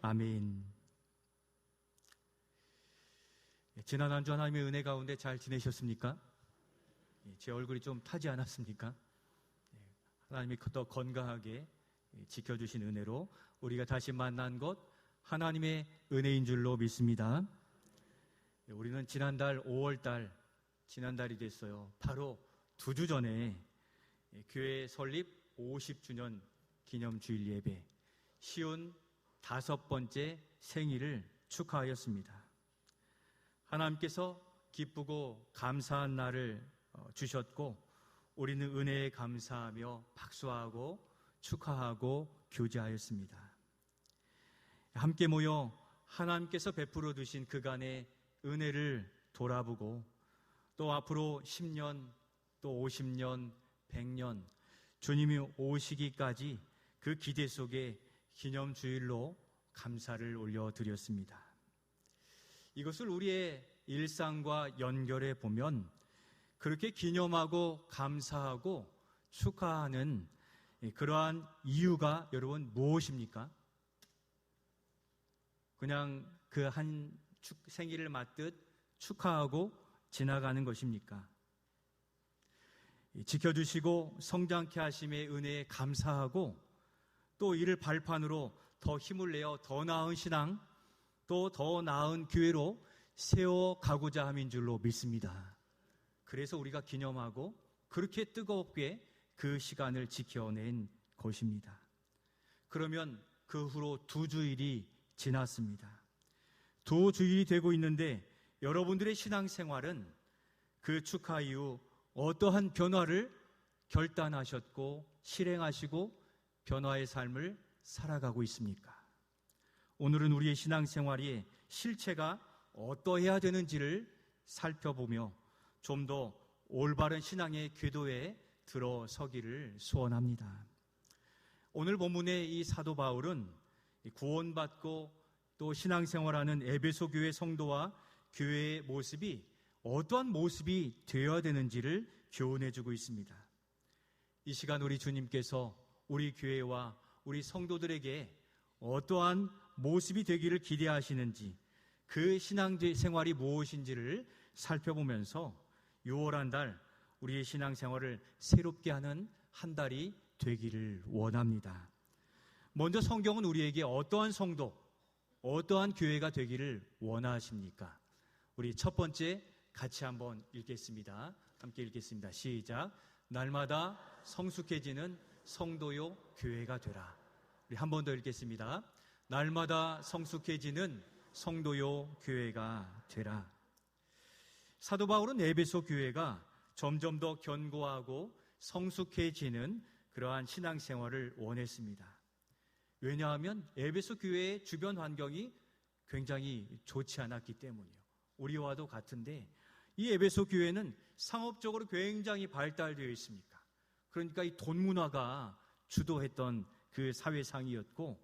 아멘. 지난 한 주 하나님의 은혜 가운데 잘 지내셨습니까? 제 얼굴이 좀 타지 않았습니까? 하나님이 더 건강하게 지켜주신 은혜로 우리가 다시 만난 것 하나님의 은혜인 줄로 믿습니다. 우리는 지난달 5월달 지난달이 됐어요. 바로 2주 전에 교회 설립 50주년 기념주일 예배 쉬운 5번째 생일을 축하하였습니다. 하나님께서 기쁘고 감사한 날을 주셨고 우리는 은혜에 감사하며 박수하고 축하하고 교제하였습니다. 함께 모여 하나님께서 베풀어 주신 그간의 은혜를 돌아보고 또 앞으로 10년 또 50년 100년 주님이 오시기까지 그 기대 속에 기념주일로 감사를 올려드렸습니다. 이것을 우리의 일상과 연결해 보면 그렇게 기념하고 감사하고 축하하는 그러한 이유가 여러분 무엇입니까? 그냥 그 한 생일을 맞듯 축하하고 지나가는 것입니까? 지켜주시고 성장케 하심의 은혜에 감사하고 또 이를 발판으로 더 힘을 내어 더 나은 신앙 또 더 나은 교회로 세워가고자 함인 줄로 믿습니다. 그래서 우리가 기념하고 그렇게 뜨겁게 그 시간을 지켜낸 것입니다. 그러면 그 후로 2주일이 지났습니다. 2주일이 되고 있는데 여러분들의 신앙생활은 그 축하 이후 어떠한 변화를 결단하셨고 실행하시고 변화의 삶을 살아가고 있습니까? 오늘은 우리의 신앙생활이 실체가 어떠해야 되는지를 살펴보며 좀 더 올바른 신앙의 궤도에 들어서기를 소원합니다. 오늘 본문의 이 사도 바울은 구원받고 또 신앙생활하는 에베소 교회 성도와 교회의 모습이 어떠한 모습이 되어야 되는지를 교훈해주고 있습니다. 이 시간 우리 주님께서 우리 교회와 우리 성도들에게 어떠한 모습이 되기를 기대하시는지 그 신앙생활이 무엇인지를 살펴보면서 6월 한 달 우리의 신앙생활을 새롭게 하는 한 달이 되기를 원합니다. 먼저 성경은 우리에게 어떠한 성도, 어떠한 교회가 되기를 원하십니까? 우리 첫 번째 같이 한번 읽겠습니다. 함께 읽겠습니다. 시작. 날마다 성숙해지는 성도요 교회가 되라. 우리 한 번 더 읽겠습니다. 날마다 성숙해지는 성도요 교회가 되라. 사도 바울은 에베소 교회가 점점 더 견고하고 성숙해지는 그러한 신앙생활을 원했습니다. 왜냐하면 에베소 교회의 주변 환경이 굉장히 좋지 않았기 때문이요. 우리와도 같은데 이 에베소 교회는 상업적으로 굉장히 발달되어 있습니까? 그러니까 이 돈 문화가 주도했던 그 사회상이었고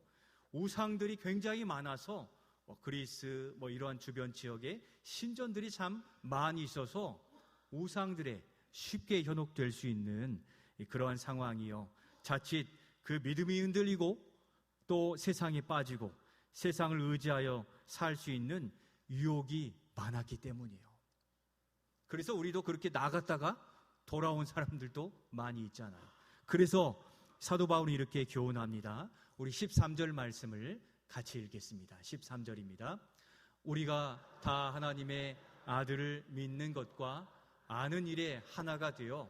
우상들이 굉장히 많아서 그리스 이러한 주변 지역에 신전들이 참 많이 있어서 우상들에 쉽게 현혹될 수 있는 그러한 상황이요. 자칫 그 믿음이 흔들리고 또 세상에 빠지고 세상을 의지하여 살 수 있는 유혹이 많았기 때문이에요. 그래서 우리도 그렇게 나갔다가 돌아온 사람들도 많이 있잖아요. 그래서 사도 바울은 이렇게 교훈합니다. 우리 13절 말씀을 같이 읽겠습니다. 13절입니다. 우리가 다 하나님의 아들을 믿는 것과 아는 일에 하나가 되어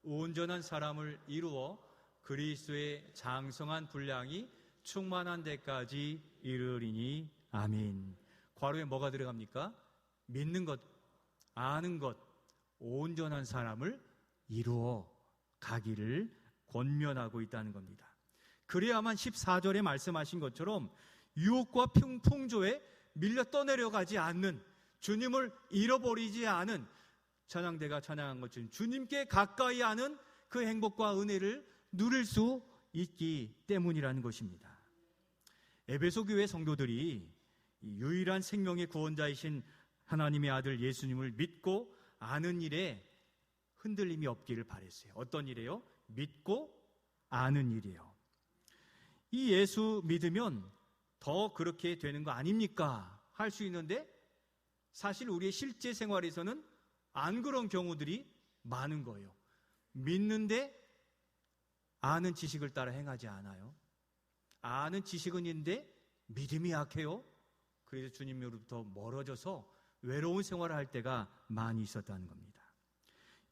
온전한 사람을 이루어 그리스도의 장성한 분량이 충만한 데까지 이르리니 아멘. 괄호에 뭐가 들어갑니까? 믿는 것, 아는 것, 온전한 사람을 이루어 가기를 권면하고 있다는 겁니다. 그래야만 14절에 말씀하신 것처럼 유혹과 풍조에 밀려 떠내려가지 않는, 주님을 잃어버리지 않은, 찬양대가 찬양한 것처럼 주님께 가까이 하는 그 행복과 은혜를 누릴 수 있기 때문이라는 것입니다. 에베소 교회 성도들이 유일한 생명의 구원자이신 하나님의 아들 예수님을 믿고 아는 일에 흔들림이 없기를 바랬어요. 어떤 일이에요? 믿고 아는 일이에요. 이 예수 믿으면 더 그렇게 되는 거 아닙니까? 할 수 있는데 사실 우리의 실제 생활에서는 안 그런 경우들이 많은 거예요. 믿는데 아는 지식을 따라 행하지 않아요. 아는 지식은 있는데 믿음이 약해요. 그래서 주님으로부터 멀어져서 외로운 생활을 할 때가 많이 있었다는 겁니다.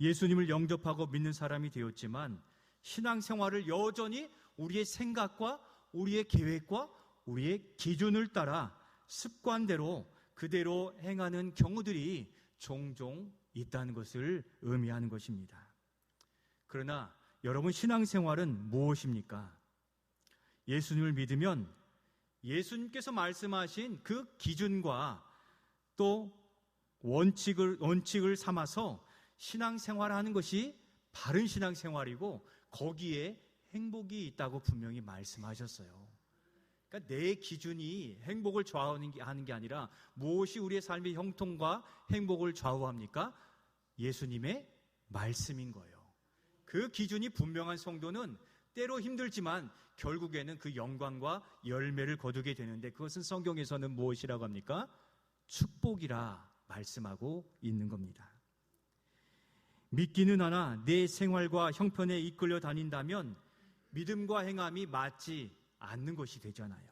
예수님을 영접하고 믿는 사람이 되었지만 신앙생활을 여전히 우리의 생각과 우리의 계획과 우리의 기준을 따라 습관대로 그대로 행하는 경우들이 종종 있다는 것을 의미하는 것입니다. 그러나 여러분, 신앙생활은 무엇입니까? 예수님을 믿으면 예수님께서 말씀하신 그 기준과 또 원칙을 삼아서 신앙생활하는 것이 바른 신앙생활이고 거기에 행복이 있다고 분명히 말씀하셨어요. 그러니까 내 기준이 행복을 좌우하는 게 아니라 무엇이 우리의 삶의 형통과 행복을 좌우합니까? 예수님의 말씀인 거예요. 그 기준이 분명한 성도는 때로 힘들지만 결국에는 그 영광과 열매를 거두게 되는데 그것은 성경에서는 무엇이라고 합니까? 축복이라 말씀하고 있는 겁니다. 믿기는 하나 내 생활과 형편에 이끌려 다닌다면 믿음과 행함이 맞지 않는 것이 되잖아요.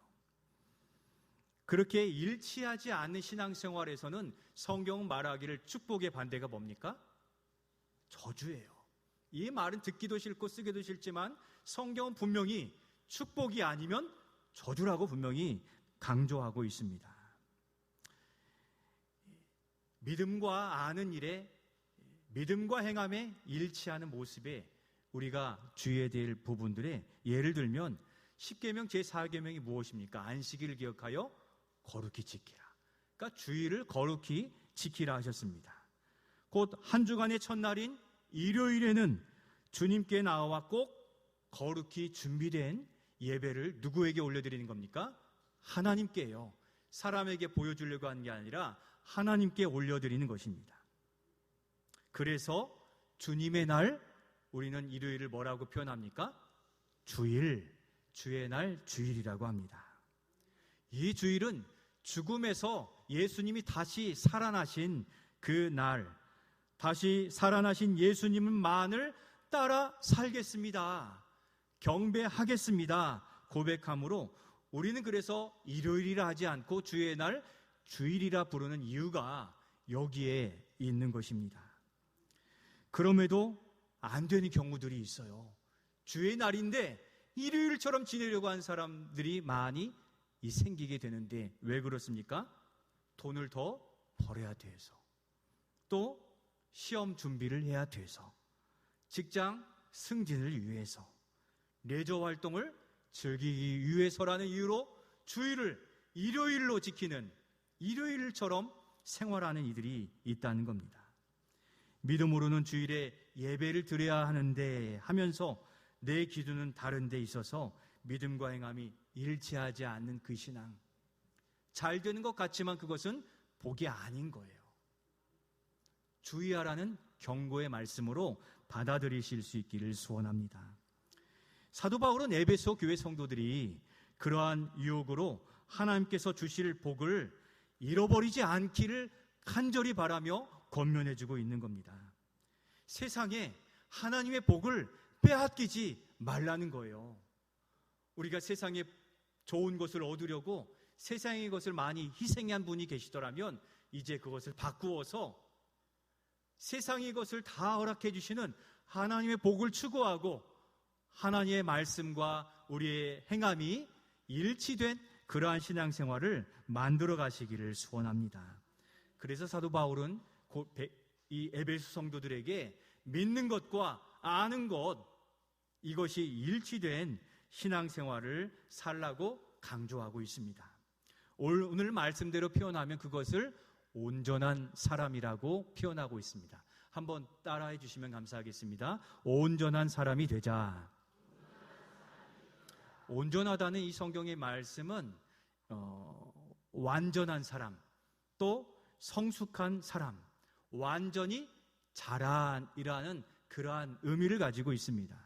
그렇게 일치하지 않는 신앙생활에서는 성경은 말하기를 축복의 반대가 뭡니까? 저주예요. 이 말은 듣기도 싫고 쓰기도 싫지만 성경은 분명히 축복이 아니면 저주라고 분명히 강조하고 있습니다. 믿음과 아는 일에 믿음과 행함에 일치하는 모습에 우리가 주의해야 될 부분들에 예를 들면 10계명 제4계명이 무엇입니까? 안식일을 기억하여 거룩히 지키라. 그러니까 주일을 거룩히 지키라 하셨습니다. 곧 한 주간의 첫날인 일요일에는 주님께 나와 꼭 거룩히 준비된 예배를 누구에게 올려드리는 겁니까? 하나님께요. 사람에게 보여주려고 하는 게 아니라 하나님께 올려드리는 것입니다. 그래서 주님의 날 우리는 일요일을 뭐라고 표현합니까? 주일, 주의 날 주일이라고 합니다. 이 주일은 죽음에서 예수님이 다시 살아나신 그 날, 다시 살아나신 예수님만을 따라 살겠습니다. 경배하겠습니다. 고백함으로 우리는 그래서 일요일이라 하지 않고 주의 날 주일이라 부르는 이유가 여기에 있는 것입니다. 그럼에도 안 되는 경우들이 있어요. 주의 날인데 일요일처럼 지내려고 하는 사람들이 많이 생기게 되는데 왜 그렇습니까? 돈을 더 벌어야 돼서, 또 시험 준비를 해야 돼서, 직장 승진을 위해서, 레저 활동을 즐기기 위해서라는 이유로 주일을 일요일로 지키는, 일요일처럼 생활하는 이들이 있다는 겁니다. 믿음으로는 주일에 예배를 드려야 하는데 하면서 내 기준은 다른 데 있어서 믿음과 행함이 일치하지 않는 그 신앙, 잘 되는 것 같지만 그것은 복이 아닌 거예요. 주의하라는 경고의 말씀으로 받아들이실 수 있기를 소원합니다. 사도 바울은 에베소 교회 성도들이 그러한 유혹으로 하나님께서 주실 복을 잃어버리지 않기를 간절히 바라며 권면해주고 있는 겁니다. 세상에 하나님의 복을 빼앗기지 말라는 거예요. 우리가 세상에 좋은 것을 얻으려고 세상의 것을 많이 희생한 분이 계시더라면 이제 그것을 바꾸어서 세상의 것을 다 허락해 주시는 하나님의 복을 추구하고 하나님의 말씀과 우리의 행함이 일치된 그러한 신앙생활을 만들어 가시기를 소원합니다. 그래서 사도 바울은 이 에베소 성도들에게 믿는 것과 아는 것, 이것이 일치된 신앙생활을 살라고 강조하고 있습니다. 오늘 말씀대로 표현하면 그것을 온전한 사람이라고 표현하고 있습니다. 한번 따라해 주시면 감사하겠습니다. 온전한 사람이 되자. 온전하다는 이 성경의 말씀은 완전한 사람, 또 성숙한 사람, 완전히 자란이라는 그러한 의미를 가지고 있습니다.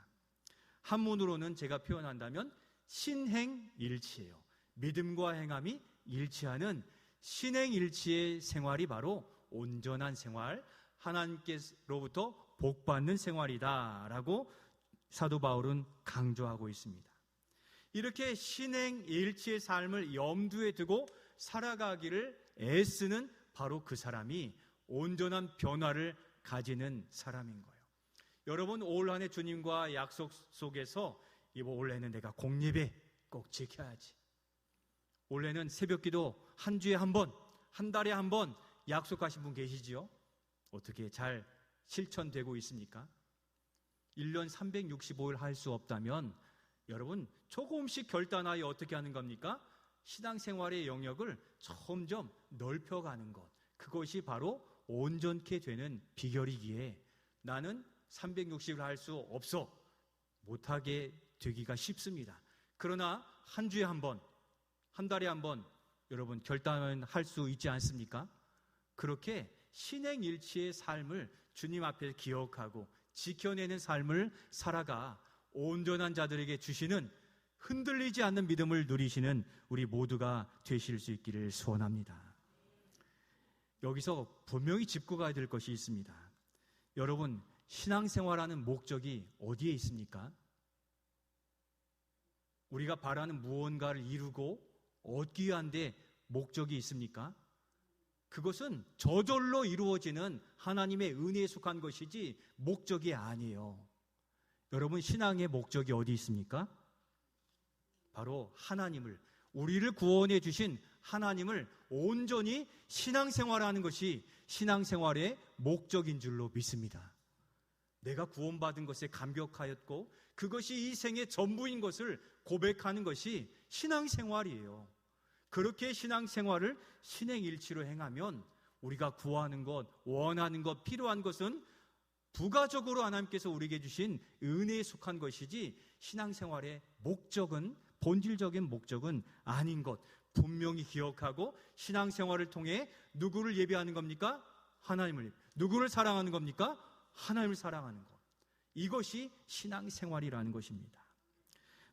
한문으로는 제가 표현한다면 신행일치예요. 믿음과 행함이 일치하는 신행일치의 생활이 바로 온전한 생활, 하나님께로부터 복받는 생활이다라고 사도 바울은 강조하고 있습니다. 이렇게 신행일치의 삶을 염두에 두고 살아가기를 애쓰는 바로 그 사람이 온전한 변화를 가지는 사람인 거예요. 여러분, 올 한 해 주님과 약속 속에서 올해는 내가 공예배 꼭 지켜야지, 올해는 새벽기도 한 주에 한 번, 한 달에 한 번 약속하신 분 계시지요? 어떻게 잘 실천되고 있습니까? 1년 365일 할 수 없다면 여러분 조금씩 결단하여 어떻게 하는 겁니까? 신앙생활의 영역을 점점 넓혀가는 것, 그것이 바로 온전케 되는 비결이기에 나는 360일 할 수 없어, 못하게 되기가 쉽습니다. 그러나 한 주에 한 번, 한 달에 한 번 여러분 결단은 할 수 있지 않습니까? 그렇게 신행일치의 삶을 주님 앞에 기억하고 지켜내는 삶을 살아가 온전한 자들에게 주시는 흔들리지 않는 믿음을 누리시는 우리 모두가 되실 수 있기를 소원합니다. 여기서 분명히 짚고 가야 될 것이 있습니다. 여러분, 신앙생활하는 목적이 어디에 있습니까? 우리가 바라는 무언가를 이루고 얻기 위한 데 목적이 있습니까? 그것은 저절로 이루어지는 하나님의 은혜에 속한 것이지 목적이 아니에요. 여러분, 신앙의 목적이 어디 있습니까? 바로 하나님을, 우리를 구원해 주신 하나님을 온전히 신앙생활하는 것이 신앙생활의 목적인 줄로 믿습니다. 내가 구원받은 것에 감격하였고 그것이 이 생의 전부인 것을 고백하는 것이 신앙생활이에요. 그렇게 신앙생활을 신행일치로 행하면 우리가 구하는 것, 원하는 것, 필요한 것은 부가적으로 하나님께서 우리에게 주신 은혜에 속한 것이지 신앙생활의 목적은, 본질적인 목적은 아닌 것 분명히 기억하고 신앙생활을 통해 누구를 예배하는 겁니까? 하나님을. 누구를 사랑하는 겁니까? 하나님을 사랑하는 것. 이것이 신앙생활이라는 것입니다.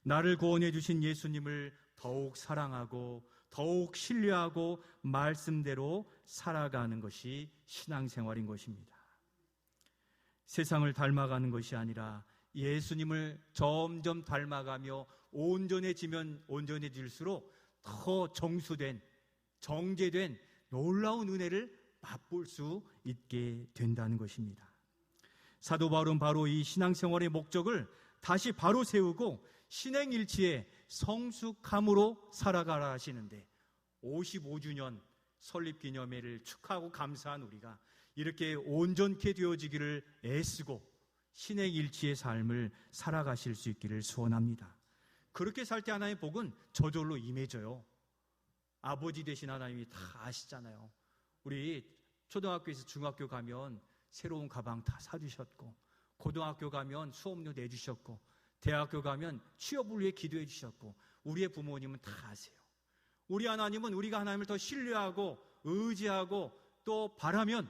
나를 구원해 주신 예수님을 더욱 사랑하고 더욱 신뢰하고 말씀대로 살아가는 것이 신앙생활인 것입니다. 세상을 닮아가는 것이 아니라 예수님을 점점 닮아가며 온전해지면 온전해질수록 더 정수된, 정제된 놀라운 은혜를 맛볼 수 있게 된다는 것입니다. 사도 바울은 바로 이 신앙생활의 목적을 다시 바로 세우고 신행일치의 성숙함으로 살아가라 하시는데 55주년 설립기념회를 축하하고 감사한 우리가 이렇게 온전케 되어지기를 애쓰고 신행일치의 삶을 살아가실 수 있기를 소원합니다. 그렇게 살 때 하나님의 복은 저절로 임해져요. 아버지 되신 하나님이 다 아시잖아요. 우리 초등학교에서 중학교 가면 새로운 가방 다 사주셨고, 고등학교 가면 수업료 내주셨고, 대학교 가면 취업을 위해 기도해 주셨고, 우리의 부모님은 다 아세요. 우리 하나님은 우리가 하나님을 더 신뢰하고 의지하고 또 바라면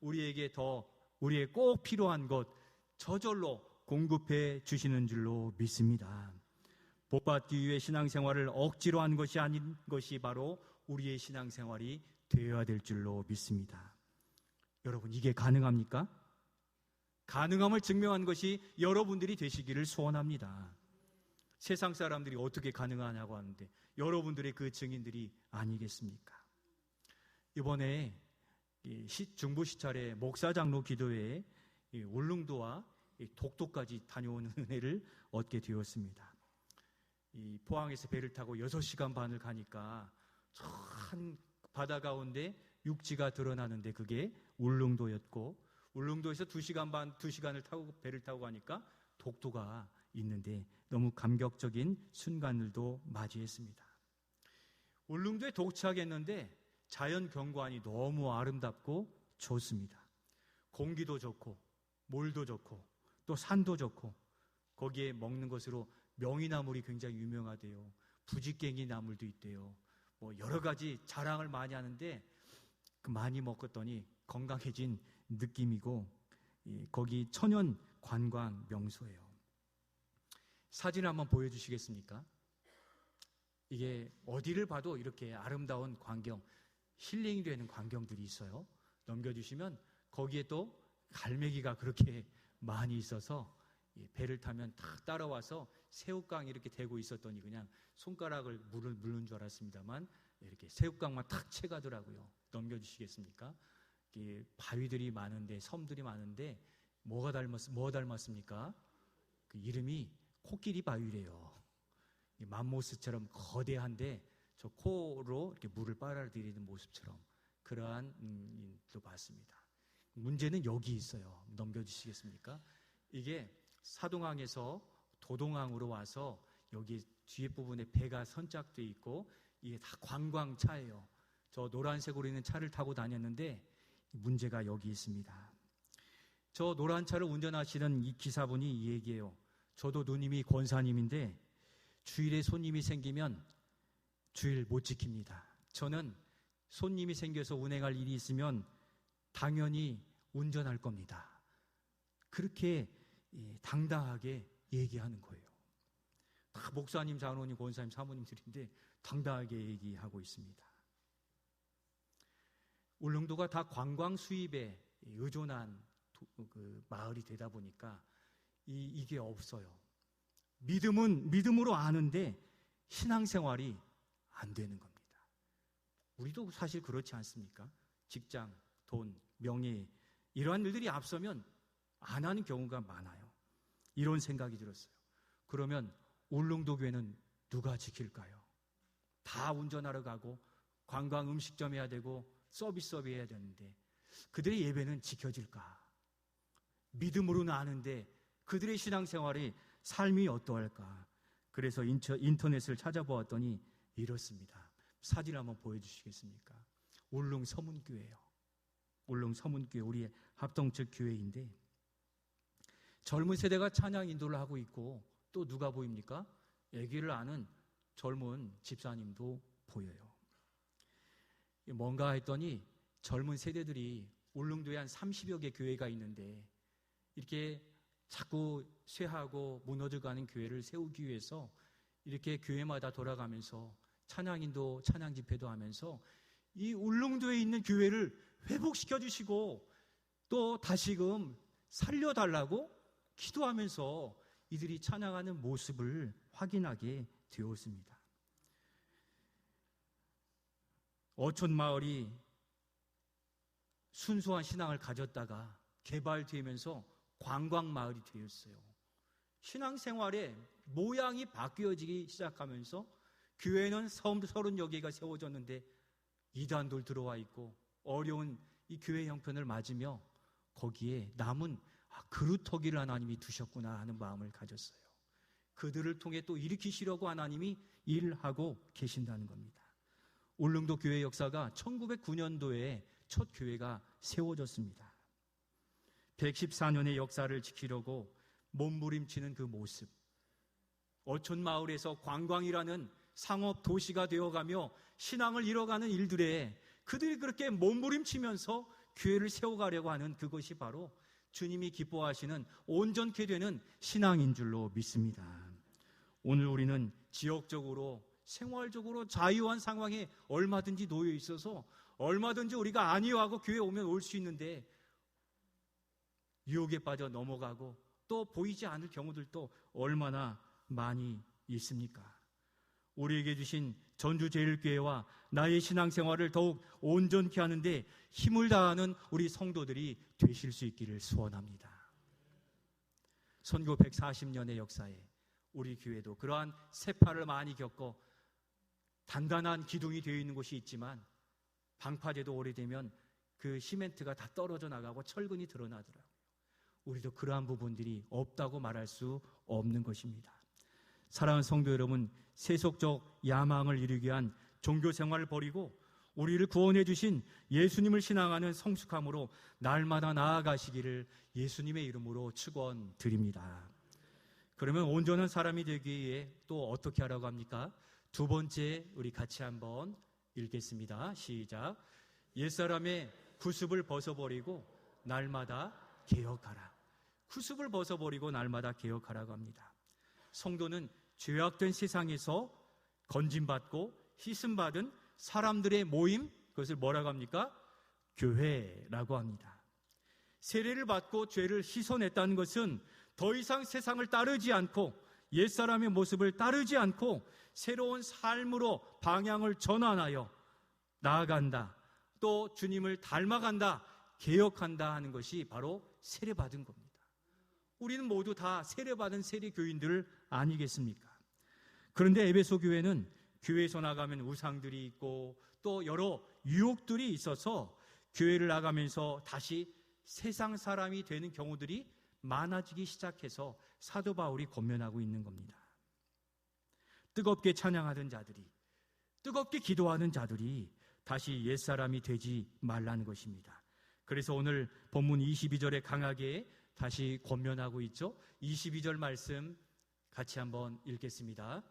우리에게 더 우리의 꼭 필요한 것 저절로 공급해 주시는 줄로 믿습니다. 복받기 위해 신앙생활을 억지로 한 것이 아닌 것이 바로 우리의 신앙생활이 되어야 될 줄로 믿습니다. 여러분, 이게 가능합니까? 가능함을 증명한 것이 여러분들이 되시기를 소원합니다. 세상 사람들이 어떻게 가능하냐고 하는데 여러분들의 그 증인들이 아니겠습니까? 이번에 중부 시찰의 목사장로 기도회에 울릉도와 독도까지 다녀오는 은혜를 얻게 되었습니다. 이 포항에서 배를 타고 6시간 반을 가니까 한 바다 가운데 육지가 드러나는데 그게 울릉도였고, 울릉도에서 2시간 반, 2시간을 타고 배를 타고 가니까 독도가 있는데 너무 감격적인 순간들도 맞이했습니다. 울릉도에 도착했는데 자연 경관이 너무 아름답고 좋습니다. 공기도 좋고 물도 좋고 또 산도 좋고, 거기에 먹는 것으로 명이나물이 굉장히 유명하대요. 부지깽이 나물도 있대요. 여러 가지 자랑을 많이 하는데 그 많이 먹었더니 건강해진 느낌이고, 거기 천연 관광 명소예요. 사진 한번 보여주시겠습니까? 이게 어디를 봐도 이렇게 아름다운 광경, 힐링이 되는 광경들이 있어요. 넘겨주시면 거기에 또 갈매기가 그렇게 많이 있어서 배를 타면 탁 따라와서 새우깡 이렇게 대고 있었더니 그냥 손가락을 물는 줄 알았습니다만 이렇게 새우깡만 탁 채가더라고요. 넘겨주시겠습니까? 바위들이 많은데, 섬들이 많은데 뭐 닮았습니까? 그 이름이 코끼리 바위래요. 맘모스처럼 거대한데 저 코로 이렇게 물을 빨아들이는 모습처럼 그러한 또 봤습니다. 문제는 여기 있어요. 넘겨주시겠습니까? 이게 사동항에서 도동항으로 와서 여기 뒤에 부분에 배가 선짝돼 있고 이게 다 관광차예요. 저 노란색으로 있는 차를 타고 다녔는데 문제가 여기 있습니다. 저 노란 차를 운전하시는 이 기사분이 이 얘기해요. 저도 누님이 권사님인데 주일에 손님이 생기면 주일 못 지킵니다. 저는 손님이 생겨서 운행할 일이 있으면 당연히 운전할 겁니다. 그렇게 당당하게 얘기하는 거예요. 다 목사님, 장로님, 권사님, 사모님들인데 당당하게 얘기하고 있습니다. 울릉도가 다 관광 수입에 의존한 그 마을이 되다 보니까 이게 없어요. 믿음으로 아는데 신앙생활이 안 되는 겁니다. 우리도 사실 그렇지 않습니까? 직장, 돈, 명예 이러한 일들이 앞서면 안 하는 경우가 많아요. 이런 생각이 들었어요. 그러면 울릉도 교회는 누가 지킬까요? 다 운전하러 가고 관광 음식점 해야 되고 서비스업 해야 되는데 그들의 예배는 지켜질까? 믿음으로는 아는데 그들의 신앙생활이 삶이 어떠할까? 그래서 인터넷을 찾아보았더니 이렇습니다. 사진 한번 보여주시겠습니까? 울릉 서문교회예요. 울릉 서문교회 우리의 합동측 교회인데 젊은 세대가 찬양 인도를 하고 있고 또 누가 보입니까? 애기를 아는 젊은 집사님도 보여요. 뭔가 했더니 젊은 세대들이 울릉도에 한 30여 개 교회가 있는데 이렇게 자꾸 쇠하고 무너져가는 교회를 세우기 위해서 이렇게 교회마다 돌아가면서 찬양인도 찬양 집회도 하면서 이 울릉도에 있는 교회를 회복시켜 주시고 또 다시금 살려달라고 기도하면서 이들이 찬양하는 모습을 확인하게 되었습니다. 어촌마을이 순수한 신앙을 가졌다가 개발되면서 관광마을이 되었어요. 신앙생활의 모양이 바뀌어지기 시작하면서 교회는 30여 개가 세워졌는데 이단들 들어와 있고 어려운 이 교회 형편을 맞으며 거기에 남은 그루터기를 하나님이 두셨구나 하는 마음을 가졌어요. 그들을 통해 또 일으키시려고 하나님이 일하고 계신다는 겁니다. 울릉도 교회 역사가 1909년도에 첫 교회가 세워졌습니다. 114년의 역사를 지키려고 몸부림치는 그 모습, 어촌마을에서 관광이라는 상업 도시가 되어가며 신앙을 잃어가는 일들에 그들이 그렇게 몸부림치면서 교회를 세워가려고 하는 그것이 바로 주님이 기뻐하시는 온전케 되는 신앙인 줄로 믿습니다. 오늘 우리는 지역적으로 생활적으로 자유한 상황에 얼마든지 놓여 있어서 얼마든지 우리가 아니요하고 교회에 오면 올 수 있는데 유혹에 빠져 넘어가고 또 보이지 않을 경우들도 얼마나 많이 있습니까? 우리에게 주신 전주제일교회와 나의 신앙생활을 더욱 온전케 하는데 힘을 다하는 우리 성도들이 되실 수 있기를 소원합니다. 선교 140년의 역사에 우리 교회도 그러한 세파를 많이 겪고 단단한 기둥이 되어 있는 곳이 있지만 방파제도 오래되면 그 시멘트가 다 떨어져 나가고 철근이 드러나더라고요. 우리도 그러한 부분들이 없다고 말할 수 없는 것입니다. 사랑하는 성도 여러분, 세속적 야망을 이루기 위한 종교생활을 버리고 우리를 구원해 주신 예수님을 신앙하는 성숙함으로 날마다 나아가시기를 예수님의 이름으로 축원드립니다. 그러면 온전한 사람이 되기 위해 또 어떻게 하라고 합니까? 두 번째 우리 같이 한번 읽겠습니다. 시작. 옛사람의 구습을 벗어버리고 날마다 개혁하라. 구습을 벗어버리고 날마다 개혁하라고 합니다. 성도는 죄악된 세상에서 건짐받고 씻음받은 사람들의 모임, 그것을 뭐라고 합니까? 교회라고 합니다. 세례를 받고 죄를 씻어냈다는 것은 더 이상 세상을 따르지 않고 옛사람의 모습을 따르지 않고 새로운 삶으로 방향을 전환하여 나아간다, 또 주님을 닮아간다, 개혁한다 하는 것이 바로 세례받은 겁니다. 우리는 모두 다 세례받은 세례교인들 아니겠습니까? 그런데 에베소 교회는 교회에서 나가면 우상들이 있고 또 여러 유혹들이 있어서 교회를 나가면서 다시 세상 사람이 되는 경우들이 많아지기 시작해서 사도 바울이 권면하고 있는 겁니다. 뜨겁게 찬양하던 자들이, 뜨겁게 기도하는 자들이 다시 옛사람이 되지 말라는 것입니다. 그래서 오늘 본문 22절에 강하게 다시 권면하고 있죠. 22절 말씀 같이 한번 읽겠습니다.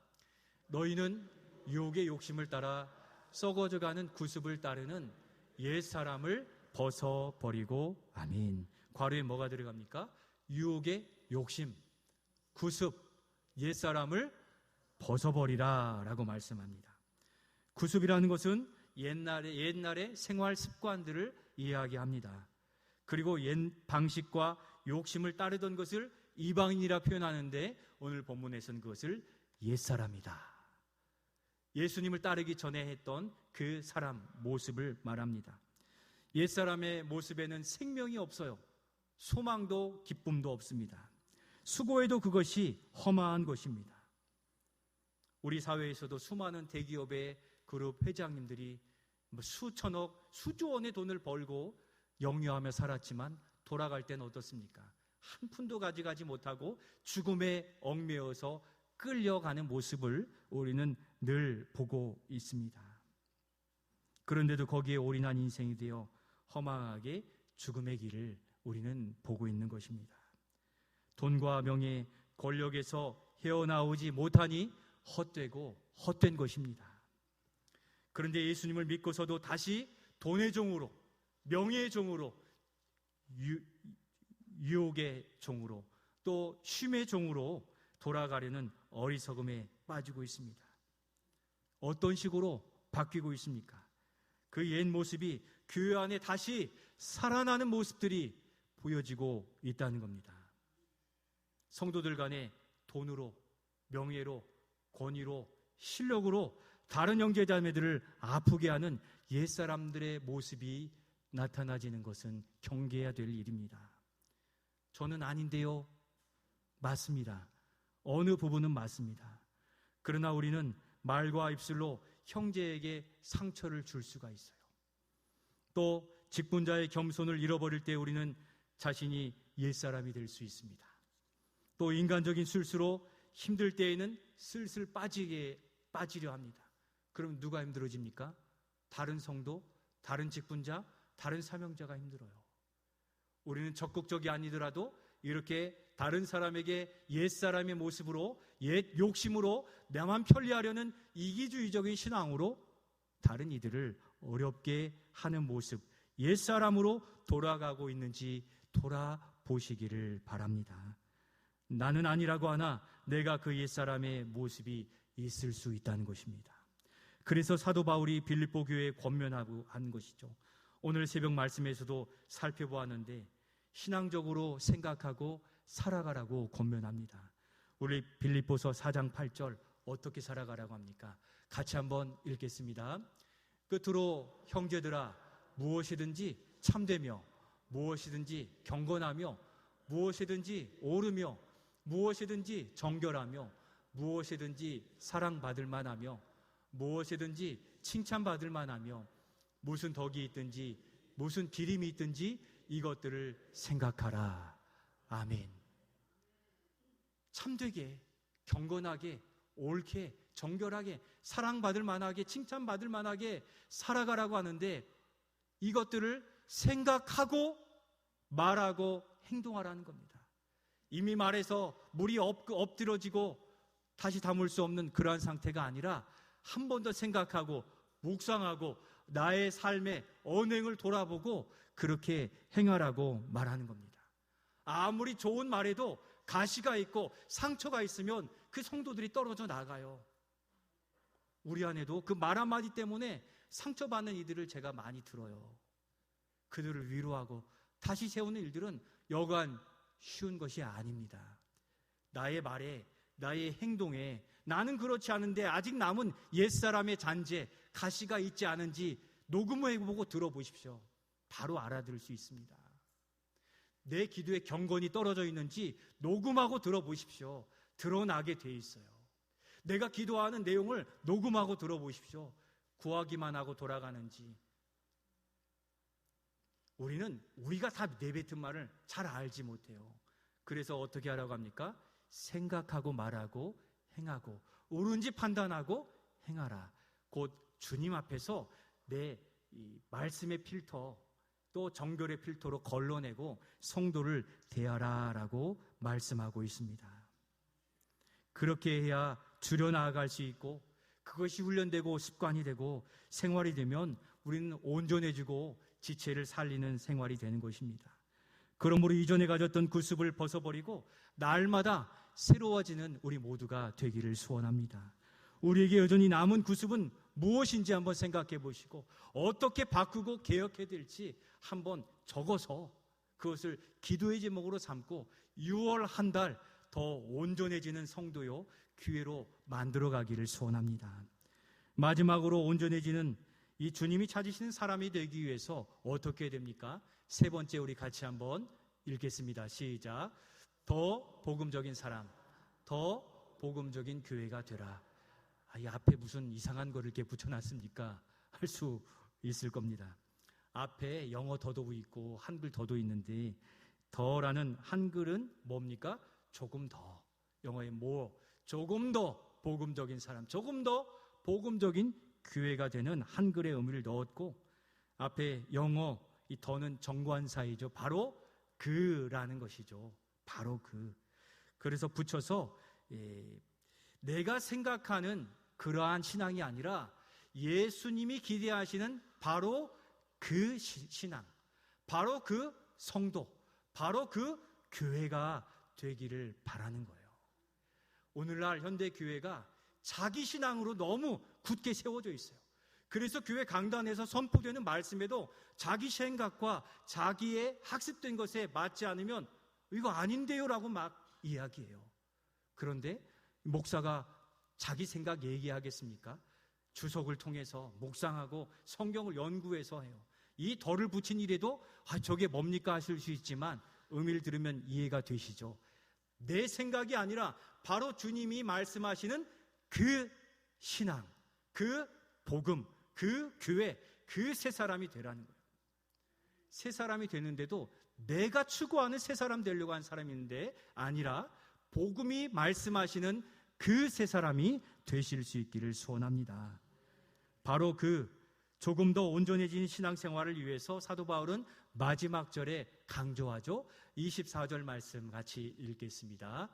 너희는 유혹의 욕심을 따라 썩어져가는 구습을 따르는 옛사람을 벗어버리고, 아멘. 괄호에 뭐가 들어갑니까? 유혹의 욕심, 구습, 옛사람을 벗어버리라 라고 말씀합니다. 구습이라는 것은 옛날의 생활 습관들을 이야기합니다. 그리고 옛 방식과 욕심을 따르던 것을 이방인이라 표현하는데 오늘 본문에서는 그것을 옛사람이다, 예수님을 따르기 전에 했던 그 사람 모습을 말합니다. 옛사람의 모습에는 생명이 없어요. 소망도 기쁨도 없습니다. 수고해도 그것이 허망한 것입니다. 우리 사회에서도 수많은 대기업의 그룹 회장님들이 수천억, 수조 원의 돈을 벌고 영유하며 살았지만 돌아갈 때는 어떻습니까? 한 푼도 가져가지 못하고 죽음에 얽매여서 끌려가는 모습을 우리는 늘 보고 있습니다. 그런데도 거기에 올인한 인생이 되어 허망하게 죽음의 길을 우리는 보고 있는 것입니다. 돈과 명예, 권력에서 헤어나오지 못하니 헛되고 헛된 것입니다. 그런데 예수님을 믿고서도 다시 돈의 종으로, 명예의 종으로, 유혹의 종으로, 또 쉼의 종으로 돌아가려는 어리석음에 빠지고 있습니다. 어떤 식으로 바뀌고 있습니까? 그 옛 모습이 교회 안에 다시 살아나는 모습들이 보여지고 있다는 겁니다. 성도들 간에 돈으로, 명예로, 권위로, 실력으로 다른 형제자매들을 아프게 하는 옛사람들의 모습이 나타나지는 것은 경계해야 될 일입니다. 저는 아닌데요. 맞습니다. 어느 부분은 맞습니다. 그러나 우리는 말과 입술로 형제에게 상처를 줄 수가 있어요. 또 직분자의 겸손을 잃어버릴 때 우리는 자신이 옛사람이 될 수 있습니다. 또 인간적인 실수로 힘들 때에는 슬슬 빠지려 합니다. 그럼 누가 힘들어집니까? 다른 성도, 다른 직분자, 다른 사명자가 힘들어요. 우리는 적극적이 아니더라도 이렇게 다른 사람에게 옛사람의 모습으로, 옛 욕심으로 나만 편리하려는 이기주의적인 신앙으로 다른 이들을 어렵게 하는 모습, 옛사람으로 돌아가고 있는지 돌아보시기를 바랍니다. 나는 아니라고 하나 내가 그 옛사람의 모습이 있을 수 있다는 것입니다. 그래서 사도 바울이 빌립보 교회에 권면하고 한 것이죠. 오늘 새벽 말씀에서도 살펴보았는데 신앙적으로 생각하고 살아가라고 권면합니다. 우리 빌립보서 4장 8절 어떻게 살아가라고 합니까? 같이 한번 읽겠습니다. 끝으로 형제들아, 무엇이든지 참되며 무엇이든지 경건하며 무엇이든지 옳으며 무엇이든지 정결하며 무엇이든지 사랑받을 만하며 무엇이든지 칭찬받을 만하며 무슨 덕이 있든지 무슨 기림이 있든지 이것들을 생각하라. 아멘. 참되게, 경건하게, 옳게, 정결하게, 사랑받을 만하게, 칭찬받을 만하게 살아가라고 하는데 이것들을 생각하고 말하고 행동하라는 겁니다. 이미 말해서 물이 엎드러지고 다시 담을 수 없는 그러한 상태가 아니라 한 번 더 생각하고 묵상하고 나의 삶의 언행을 돌아보고 그렇게 행하라고 말하는 겁니다. 아무리 좋은 말에도 가시가 있고 상처가 있으면 그 성도들이 떨어져 나가요. 우리 안에도 그 말 한마디 때문에 상처받는 이들을 제가 많이 들어요. 그들을 위로하고 다시 세우는 일들은 여간 쉬운 것이 아닙니다. 나의 말에, 나의 행동에 나는 그렇지 않은데 아직 남은 옛사람의 잔재, 가시가 있지 않은지 녹음해보고 들어보십시오. 바로 알아들을 수 있습니다. 내 기도에 경건이 떨어져 있는지 녹음하고 들어보십시오. 드러나게 돼 있어요. 내가 기도하는 내용을 녹음하고 들어보십시오. 구하기만 하고 돌아가는지. 우리가 다 내뱉은 말을 잘 알지 못해요. 그래서 어떻게 하라고 합니까? 생각하고 말하고 행하고 옳은지 판단하고 행하라. 곧 주님 앞에서 내 이 말씀의 필터 또 정결의 필터로 걸러내고 성도를 대하라라고 말씀하고 있습니다. 그렇게 해야 줄여나갈 수 있고 그것이 훈련되고 습관이 되고 생활이 되면 우리는 온전해지고 지체를 살리는 생활이 되는 것입니다. 그러므로 이전에 가졌던 구습을 벗어버리고 날마다 새로워지는 우리 모두가 되기를 소원합니다. 우리에게 여전히 남은 구습은 무엇인지 한번 생각해 보시고 어떻게 바꾸고 개혁해야 될지 한번 적어서 그것을 기도의 제목으로 삼고 6월 한 달 더 온전해지는 성도요 교회로 만들어가기를 소원합니다. 마지막으로 온전해지는 이 주님이 찾으시는 사람이 되기 위해서 어떻게 해야 됩니까? 세 번째 우리 같이 한번 읽겠습니다. 시작. 더 복음적인 사람, 더 복음적인 교회가 되라. 이 앞에 무슨 이상한 거를 이렇게 붙여놨습니까? 할 수 있을 겁니다. 앞에 영어 더도 있고 한글 더도 있는데 더라는 한글은 뭡니까? 조금 더. 영어의 more. 조금 더 복음적인 사람, 조금 더 복음적인 교회가 되는 한글의 의미를 넣었고 앞에 영어 이 더는 정관사이죠. 바로 그라는 것이죠. 바로 그. 그래서 붙여서 내가 생각하는 그러한 신앙이 아니라 예수님이 기대하시는 바로 그 신앙, 바로 그 성도, 바로 그 교회가 되기를 바라는 거예요. 오늘날 현대교회가 자기 신앙으로 너무 굳게 세워져 있어요. 그래서 교회 강단에서 선포되는 말씀에도 자기 생각과 자기의 학습된 것에 맞지 않으면 이거 아닌데요 라고 막 이야기해요. 그런데 목사가 자기 생각 얘기하겠습니까? 주석을 통해서 묵상하고 성경을 연구해서 해요. 이 덜을 붙인 일에도 저게 뭡니까 하실 수 있지만 의미를 들으면 이해가 되시죠? 내 생각이 아니라 바로 주님이 말씀하시는 그 신앙, 그 복음, 그 교회, 그 새 사람이 되라는 거예요. 새 사람이 되는데도 내가 추구하는 새 사람 되려고 하는 사람이 있는데 아니라 복음이 말씀하시는 그 새 사람이 되실 수 있기를 소원합니다. 바로 그 조금 더 온전해진 신앙생활을 위해서 사도 바울은 마지막 절에 강조하죠. 24절 말씀 같이 읽겠습니다.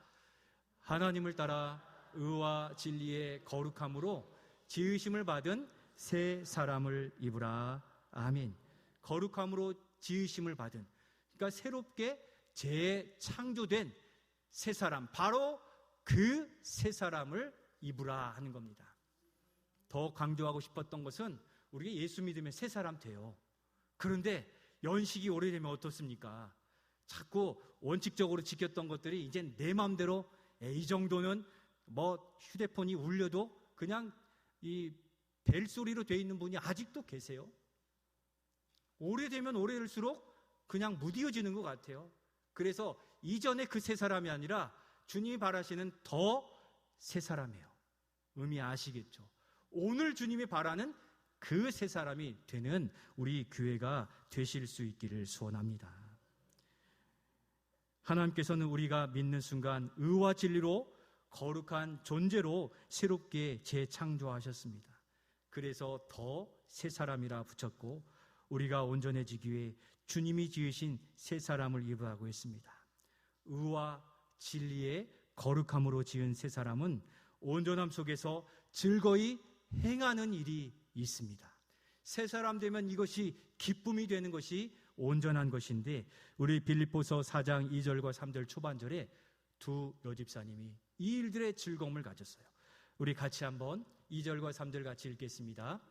하나님을 따라 의와 진리의 거룩함으로 지으심을 받은 새 사람을 입으라. 아멘. 거룩함으로 지으심을 받은, 그러니까 새롭게 재창조된 새 사람, 바로 그 새 사람을 입으라 하는 겁니다. 더 강조하고 싶었던 것은 우리가 예수 믿으면 새 사람 돼요. 그런데 연식이 오래되면 어떻습니까? 자꾸 원칙적으로 지켰던 것들이 이제 내 마음대로 이 정도는 뭐 휴대폰이 울려도 그냥 이 벨소리로 돼 있는 분이 아직도 계세요. 오래되면 오래될수록 그냥 무뎌지는 것 같아요. 그래서 이전에 그 새 사람이 아니라 주님이 바라시는 더 새 사람이에요. 의미 아시겠죠? 오늘 주님이 바라는 그 새 사람이 되는 우리 교회가 되실 수 있기를 소원합니다. 하나님께서는 우리가 믿는 순간 의와 진리로 거룩한 존재로 새롭게 재창조하셨습니다. 그래서 더 새 사람이라 붙였고 우리가 온전해지기 위해 주님이 지으신 새 사람을 입으라고 했습니다. 의와 진리의 거룩함으로 지은 새 사람은 온전함 속에서 즐거이 행하는 일이 있습니다. 새 사람 되면 이것이 기쁨이 되는 것이 온전한 것인데 우리 빌립보서 4장 2절과 3절 초반절에 두 여집사님이 이 일들의 즐거움을 가졌어요. 우리 같이 한번 2절과 3절 같이 읽겠습니다.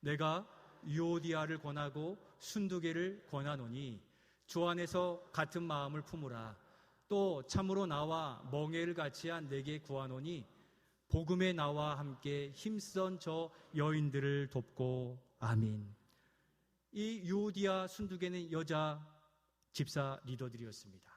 내가 유오디아를 권하고 순두개를 권하노니 주 안에서 같은 마음을 품으라. 또 참으로 나와 멍에를 같이 한 내게 구하노니 복음에 나와 함께 힘쓰던 저 여인들을 돕고. 아멘. 이 유오디아 순두개는 여자 집사 리더들이었습니다.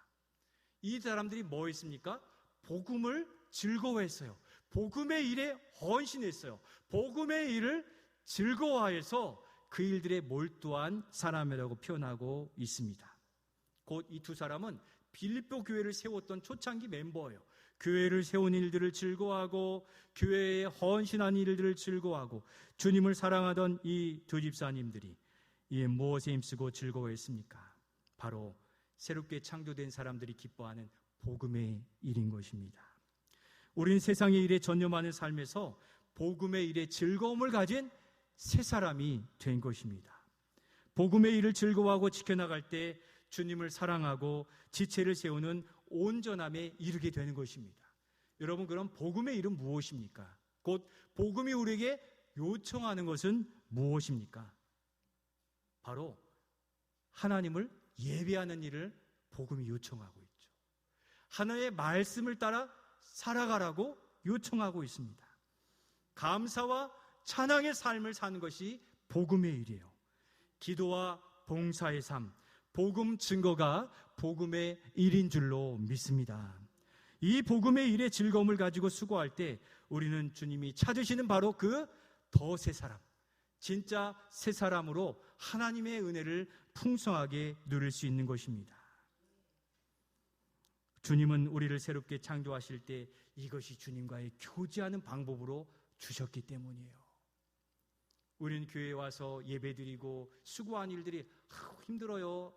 이 사람들이 뭐 했습니까? 복음을 즐거워했어요. 복음의 일에 헌신했어요. 복음의 일을 즐거워해서 그 일들에 몰두한 사람이라고 표현하고 있습니다. 곧 이 두 사람은 빌립보 교회를 세웠던 초창기 멤버예요. 교회를 세운 일들을 즐거워하고 교회에 헌신한 일들을 즐거워하고 주님을 사랑하던 이 두 집사님들이 이에 무엇에 힘쓰고 즐거워했습니까? 바로 새롭게 창조된 사람들이 기뻐하는 복음의 일인 것입니다. 우리는 세상의 일에 전념하는 삶에서 복음의 일에 즐거움을 가진 새 사람이 된 것입니다. 복음의 일을 즐거워하고 지켜나갈 때 주님을 사랑하고 지체를 세우는 온전함에 이르게 되는 것입니다. 여러분, 그럼 복음의 일은 무엇입니까? 곧 복음이 우리에게 요청하는 것은 무엇입니까? 바로 하나님을 예배하는 일을 복음이 요청하고 있죠. 하나님의 말씀을 따라 살아가라고 요청하고 있습니다. 감사와 찬양의 삶을 사는 것이 복음의 일이에요. 기도와 봉사의 삶, 복음 증거가 복음의 일인 줄로 믿습니다. 이 복음의 일의 즐거움을 가지고 수고할 때 우리는 주님이 찾으시는 바로 그 더 새 사람, 진짜 새 사람으로 하나님의 은혜를 풍성하게 누릴 수 있는 것입니다. 주님은 우리를 새롭게 창조하실 때 이것이 주님과의 교제하는 방법으로 주셨기 때문이에요. 우리는 교회에 와서 예배드리고 수고한 일들이 힘들어요.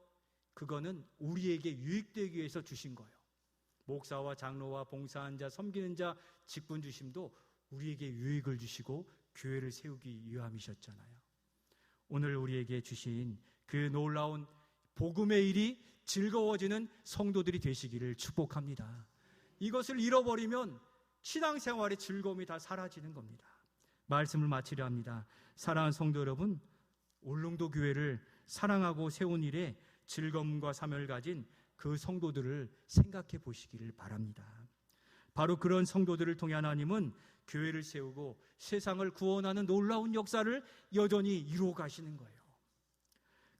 그거는 우리에게 유익되기 위해서 주신 거예요. 목사와 장로와 봉사한 자, 섬기는 자, 직분 주심도 우리에게 유익을 주시고 교회를 세우기 위함이셨잖아요. 오늘 우리에게 주신 그 놀라운 복음의 일이 즐거워지는 성도들이 되시기를 축복합니다. 이것을 잃어버리면 신앙생활의 즐거움이 다 사라지는 겁니다. 말씀을 마치려 합니다. 사랑하는 성도 여러분, 울릉도 교회를 사랑하고 세운 일에 즐거움과 사명을 가진 그 성도들을 생각해 보시기를 바랍니다. 바로 그런 성도들을 통해 하나님은 교회를 세우고 세상을 구원하는 놀라운 역사를 여전히 이루어 가시는 거예요.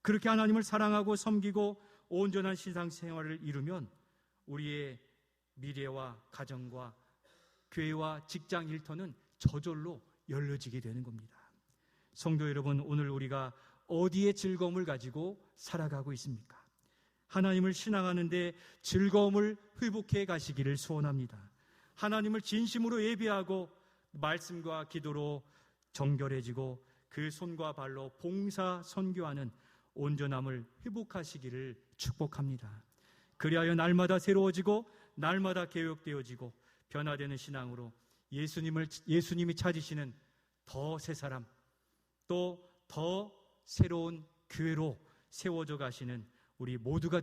그렇게 하나님을 사랑하고 섬기고 온전한 신앙생활을 이루면 우리의 미래와 가정과 교회와 직장 일터는 저절로 열려지게 되는 겁니다. 성도 여러분, 오늘 우리가 어디에 즐거움을 가지고 살아가고 있습니까? 하나님을 신앙하는데 즐거움을 회복해 가시기를 소원합니다. 하나님을 진심으로 예배하고 말씀과 기도로 정결해지고 그 손과 발로 봉사 선교하는 온전함을 회복하시기를 축복합니다. 그리하여 날마다 새로워지고 날마다 개혁되어지고 변화되는 신앙으로 예수님이 찾으시는 더 새 사람, 또 더 새로운 교회로 세워져 가시는 우리 모두가